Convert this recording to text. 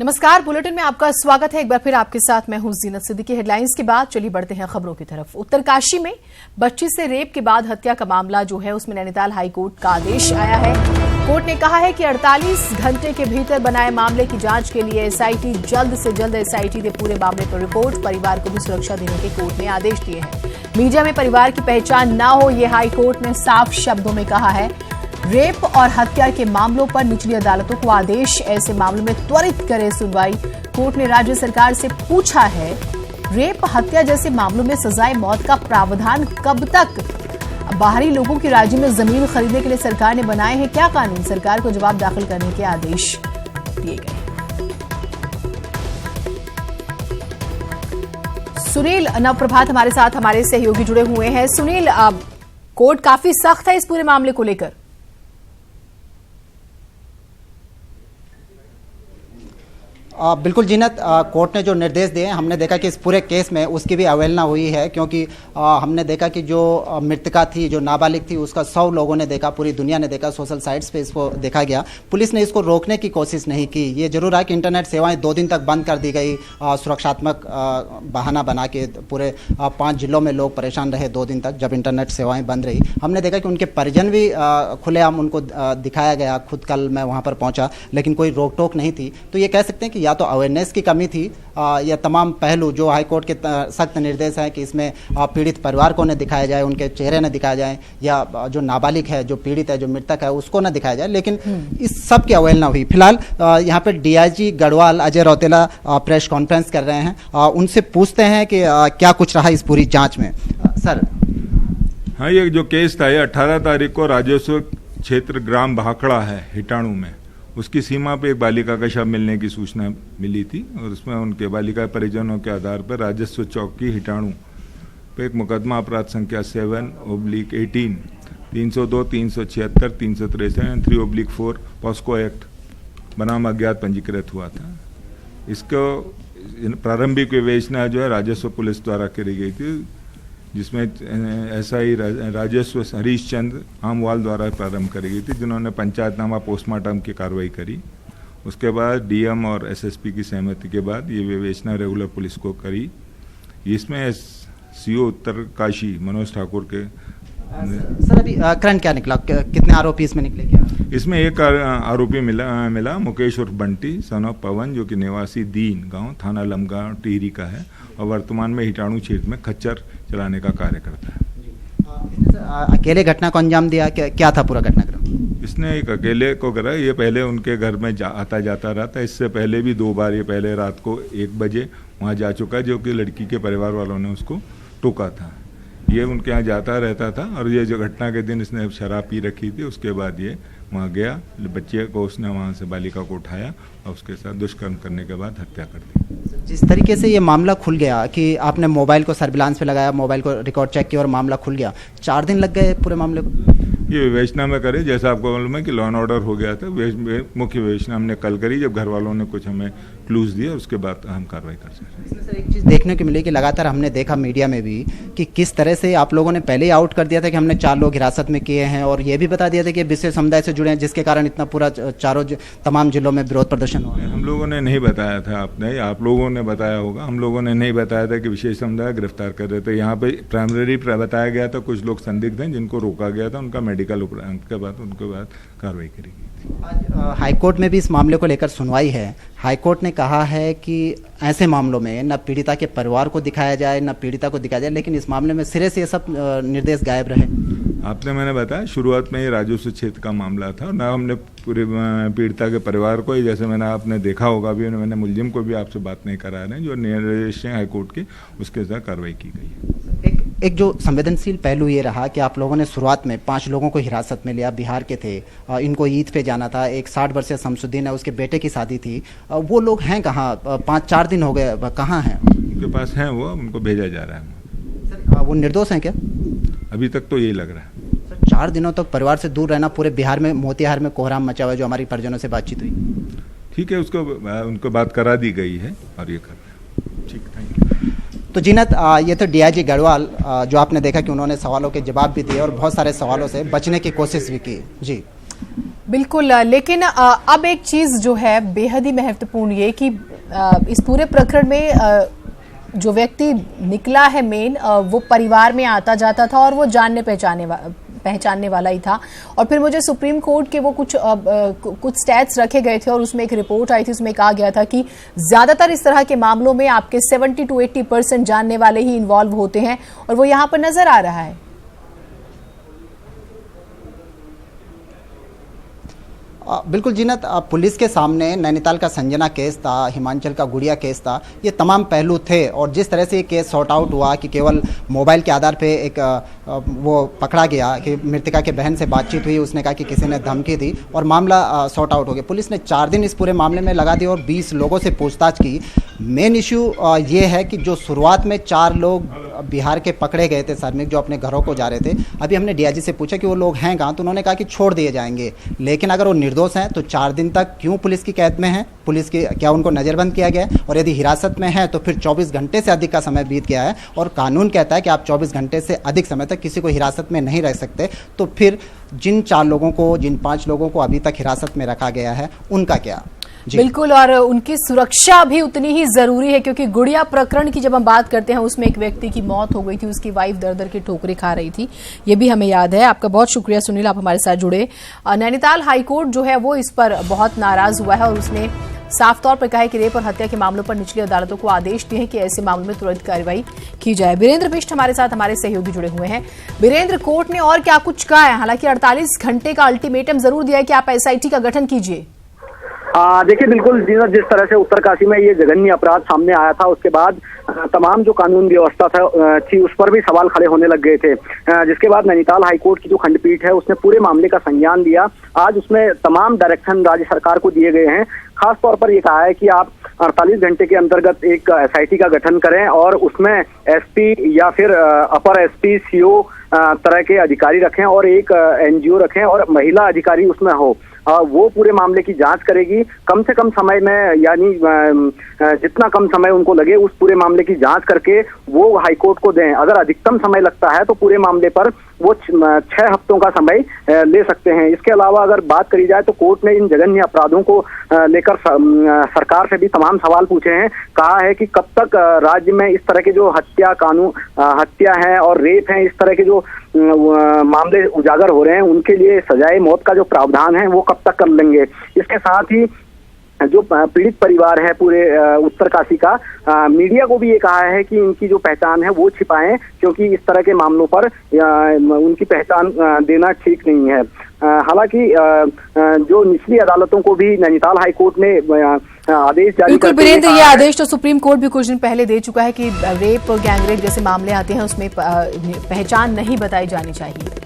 नमस्कार, बुलेटिन में आपका स्वागत है। एक बार फिर आपके साथ मैं हूं जीनत सिद्दीकी। हेडलाइंस के बाद चलिए बढ़ते हैं खबरों की तरफ। उत्तरकाशी में बच्ची से रेप के बाद हत्या का मामला जो है उसमें नैनीताल हाईकोर्ट का आदेश आया है। कोर्ट ने कहा है कि 48 घंटे के भीतर बनाए मामले की जांच के लिए एसआईटी जल्द से जल्द एसआईटी दे पूरे मामले पर रिपोर्ट। परिवार को भी सुरक्षा देने के कोर्ट ने आदेश दिए हैं। मीडिया में परिवार की पहचान न हो, ये हाईकोर्ट ने साफ शब्दों में कहा है। रेप और हत्या के मामलों पर निचली अदालतों को आदेश, ऐसे मामलों में त्वरित करे सुनवाई। कोर्ट ने राज्य सरकार से पूछा है, रेप हत्या जैसे मामलों में सजाए मौत का प्रावधान कब तक? बाहरी लोगों की राज्य में जमीन खरीदने के लिए सरकार ने बनाए हैं क्या कानून? सरकार को जवाब दाखिल करने के आदेश दिए गए। सुनील नवप्रभात हमारे साथ, हमारे सहयोगी जुड़े हुए हैं। सुनील, कोर्ट काफी सख्त है इस पूरे मामले को लेकर। बिल्कुल जीनत, कोर्ट ने जो निर्देश दिए हैं, हमने देखा कि इस पूरे केस में उसकी भी अवहेलना हुई है, क्योंकि हमने देखा कि जो मृतका थी, जो नाबालिग थी, उसका 100 लोगों ने देखा, पूरी दुनिया ने देखा, सोशल साइट्स पे इसको देखा गया। पुलिस ने इसको रोकने की कोशिश नहीं की। ये जरूर है कि इंटरनेट सेवाएं 2 दिन तक बंद कर दी गई, सुरक्षात्मक बहाना बना के। पूरे 5 जिलों में लोग परेशान रहे 2 दिन तक जब इंटरनेट सेवाएँ बंद रही। हमने देखा कि उनके परिजन भी खुलेआम उनको दिखाया गया। खुद कल मैं वहाँ पर पहुँचा, लेकिन कोई रोक टोक नहीं थी। तो ये कह सकते हैं कि या तो अवेयरनेस की कमी थी, या तमाम पहलू जो हाईकोर्ट के सख्त निर्देश हैं कि इसमें पीड़ित परिवार को न दिखाया जाए, उनके चेहरे न दिखाया जाए, या जो नाबालिग है, जो पीड़ित है, जो मृतक है, उसको न दिखाया जाए, लेकिन इस सब की अवहेलना हुई। फिलहाल यहाँ पे DIG Garhwal Ajay Rautela press conference कर रहे हैं। उनसे पूछते हैं कि क्या कुछ रहा इस पूरी जाँच में। सर, हाँ, ये जो केस था, ये 18 तारीख को राजस्व क्षेत्र ग्राम भाखड़ा है हिटाणु में, उसकी सीमा पे एक बालिका का शव मिलने की सूचना मिली थी, और उसमें उनके बालिका परिजनों के आधार पर राजस्व चौकी हिटाणु पे एक मुकदमा अपराध संख्या 7/18 302 376 363 एंड 3/4 पॉस्को एक्ट बनाम अज्ञात पंजीकृत हुआ था। इसको प्रारंभिक विवेचना जो है राजस्व पुलिस द्वारा करी गई थी, जिसमें एसआई राजस्व हरीश चंद्र आमवाल द्वारा प्रारंभ करी गई थी, जिन्होंने पंचायतनामा पोस्टमार्टम की कार्रवाई करी। उसके बाद डीएम और एसएसपी की सहमति के बाद ये विवेचना रेगुलर पुलिस को करी। इसमें सीओ उत्तरकाशी मनोज ठाकुर के सर अभी करंट क्या निकला, कितने आरोपी इसमें निकले क्या? इसमें एक आरोपी मिला मुकेश उर्फ बंटी सन ऑफ पवन, जो कि निवासी दीन गांव थाना लमगांव टिहरी का है, और वर्तमान में हिटाणु क्षेत्र में खच्चर चलाने का कार्य करता है। अकेले घटना को अंजाम दिया, क्या था पूरा घटनाक्रम? इसने एक अकेले को करा। ये पहले उनके घर में आता जाता रहा था। इससे पहले भी 2 बार ये पहले रात को 1 बजे वहाँ जा चुका, जो कि लड़की के परिवार वालों ने उसको टोका था। ये उनके यहाँ जाता रहता था, और ये जो घटना के दिन इसने शराब पी रखी थी, उसके बाद ये वहाँ गया, बच्चे को उसने वहाँ से बालिका को उठाया और उसके साथ दुष्कर्म करने के बाद हत्या कर दी। जिस तरीके से ये मामला खुल गया कि आपने मोबाइल को सर्विलांस पे लगाया, मोबाइल को रिकॉर्ड चेक किया और मामला खुल गया, 4 दिन लग गए पूरे मामले को। ये विवेचना में करे, जैसा आपको मालूम है कि लॉ एंड ऑर्डर हो गया था। मुख्य विवेचना हमने कल करी, जब घर वालों ने कुछ हमें क्लूज दिए, उसके बाद हम कार्रवाई कर सकते हैं। इसमें सर एक चीज़ देखने को मिली कि लगातार हमने देखा मीडिया में भी कि किस तरह से आप लोगों ने पहले ही आउट कर दिया था कि हमने 4 लोग हिरासत में किए हैं, और ये भी बता दिया था कि विशेष समुदाय से जुड़े हैं, जिसके कारण इतना पूरा तमाम जिलों में विरोध प्रदर्शन हुआ। हम लोगों ने नहीं बताया था, आप लोगों ने बताया होगा। हम लोगों ने नहीं बताया था कि विशेष समुदाय गिरफ्तार कर रहे थे। यहाँ पे प्राइमरी बताया गया था, कुछ लोग संदिग्ध हैं जिनको रोका गया था, उनका मेडिकल उपरांत के बाद उनके बाद कार्रवाई करी गई थी। आज हाईकोर्ट में भी इस मामले को लेकर सुनवाई है। हाईकोर्ट ने कहा है कि ऐसे मामलों में न पीड़िता के परिवार को दिखाया जाए, न पीड़िता को दिखाया जाए, लेकिन इस मामले में सिरे से ये सब निर्देश गायब रहे। मैंने बताया शुरुआत में ये राजस्व क्षेत्र का मामला था, ना हमने पूरे पीड़िता के परिवार को ही, जैसे आपने देखा होगा भी, मैंने मुलजिम को भी आपसे बात नहीं करा रहे हैं, जो निर्देश हैं हाईकोर्ट के, उसके साथ कार्रवाई की गई है। एक जो संवेदनशील पहलू ये रहा कि आप लोगों ने शुरुआत में 5 लोगों को हिरासत में लिया, बिहार के थे, इनको ईद पे जाना था। एक 60 वर्षीय शमसुद्दीन है, उसके बेटे की शादी थी। वो लोग हैं कहाँ? 5-4 दिन हो गए, कहाँ हैं? उनके पास हैं, वो उनको भेजा जा रहा है। सर वो निर्दोष हैं क्या? अभी तक तो यही लग रहा है। सर 4 दिनों तक परिवार से दूर रहना, पूरे बिहार में मोतिहार में कोहराम मचा हुआ है, जो हमारी परिजनों से बातचीत हुई। ठीक है, उनको बात करा दी गई है और ये कर रहे हैं। ठीक, थैंक यू। तो जीनत, ये तो डीआईजी गढ़वाल, जो आपने देखा कि उन्होंने सवालों के जवाब भी दिए और बहुत सारे सवालों से बचने की कोशिश भी की। जी। बिल्कुल, लेकिन अब एक चीज जो है बेहद ही महत्वपूर्ण ये कि इस पूरे प्रकरण में जो व्यक्ति निकला है मेन, वो परिवार में आता जाता था और वो जानने पहचानने वाला ही था। और फिर मुझे सुप्रीम कोर्ट के वो कुछ स्टैट्स रखे गए थे और उसमें एक रिपोर्ट आई थी, उसमें कहा गया था कि ज्यादातर इस तरह के मामलों में आपके 70 to 80% जानने वाले ही इन्वॉल्व होते हैं और वो यहाँ पर नजर आ रहा है। बिल्कुल जीनत, पुलिस के सामने नैनीताल का संजना केस था, हिमाचल का गुड़िया केस था, ये तमाम पहलू थे। और जिस तरह से ये केस सॉर्ट आउट हुआ कि केवल मोबाइल के आधार पे एक वो पकड़ा गया कि मृतका के बहन से बातचीत हुई, उसने कहा कि किसी ने धमकी दी और मामला सॉर्ट आउट हो गया। पुलिस ने 4 दिन इस पूरे मामले में लगा दिए और 20 लोगों से पूछताछ की। मेन इशू ये है कि जो शुरुआत में 4 लोग बिहार के पकड़े गए थे श्रमिक, जो अपने घरों को जा रहे थे, अभी हमने डीआईजी से पूछा कि वो लोग हैं कहाँ, तो उन्होंने कहा कि छोड़ दिए जाएंगे। लेकिन अगर वो निर्दोष हैं तो 4 दिन तक क्यों पुलिस की कैद में हैं? पुलिस की क्या उनको नज़रबंद किया गया है? और यदि हिरासत में है तो फिर 24 घंटे से अधिक का समय बीत गया है और कानून कहता है कि आप 24 घंटे से अधिक समय तक किसी को हिरासत में नहीं रह सकते। तो फिर जिन 4 लोगों को, जिन 5 लोगों को अभी तक हिरासत में रखा गया है, उनका क्या? बिल्कुल, और उनकी सुरक्षा भी उतनी ही जरूरी है, क्योंकि गुड़िया प्रकरण की जब हम बात करते हैं उसमें एक व्यक्ति की मौत हो गई थी, उसकी वाइफ दर दर की ठोकरें खा रही थी, ये भी हमें याद है। आपका बहुत शुक्रिया सुनील, आप हमारे साथ जुड़े। नैनीताल हाईकोर्ट जो है वो इस पर बहुत नाराज हुआ है और उसने साफ तौर पर कहा है कि रेप और हत्या के मामलों पर निचली अदालतों को आदेश दिए हैं कि ऐसे मामलों में तुरंत कार्रवाई की जाए। वीरेंद्र बिष्ट हमारे साथ, हमारे सहयोगी जुड़े हुए हैं। वीरेंद्र, कोर्ट ने और क्या कुछ कहा है? हालांकि 48 घंटे का अल्टीमेटम जरूर दिया है कि आप एसआईटी का गठन कीजिए। देखिए, बिल्कुल जिस तरह से उत्तरकाशी में ये जघन्य अपराध सामने आया था, उसके बाद तमाम जो कानून व्यवस्था थी उस पर भी सवाल खड़े होने लग गए थे, जिसके बाद नैनीताल हाईकोर्ट की जो खंडपीठ है उसने पूरे मामले का संज्ञान लिया। आज उसमें तमाम डायरेक्शन राज्य सरकार को दिए गए हैं। खास तौर पर ये कहा है कि आप 48 घंटे के अंतर्गत एक एसआईटी का गठन करें और उसमें एसपी या फिर अपर एसपी, सीओ तरह के अधिकारी रखें और एक एनजीओ रखें और महिला अधिकारी उसमें हो। वो पूरे मामले की जांच करेगी। कम से कम समय में, यानी जितना कम समय उनको लगे, उस पूरे मामले की जांच करके वो हाईकोर्ट को दें। अगर अधिकतम समय लगता है तो पूरे मामले पर वो 6 हफ्तों का समय ले सकते हैं। इसके अलावा अगर बात करी जाए तो कोर्ट ने इन जघन्य अपराधों को लेकर सरकार से भी तमाम सवाल पूछे हैं। कहा है कि कब तक राज्य में इस तरह के जो हत्या है और रेप है, इस तरह के जो मामले उजागर हो रहे हैं, उनके लिए सजाए मौत का जो प्रावधान है वो कब तक कर लेंगे। इसके साथ ही जो पीड़ित परिवार है पूरे उत्तरकाशी का, मीडिया को भी ये कहा है कि इनकी जो पहचान है वो छिपाएं, क्योंकि इस तरह के मामलों पर उनकी पहचान देना ठीक नहीं है। हालांकि जो निचली अदालतों को भी नैनीताल हाईकोर्ट ने आदेश जारी बिल्कुल वीरेंद्र, ये आदेश तो सुप्रीम कोर्ट भी कुछ दिन पहले दे चुका है कि रेप और गैंगरेप जैसे मामले आते हैं उसमें पहचान नहीं बताई जानी चाहिए।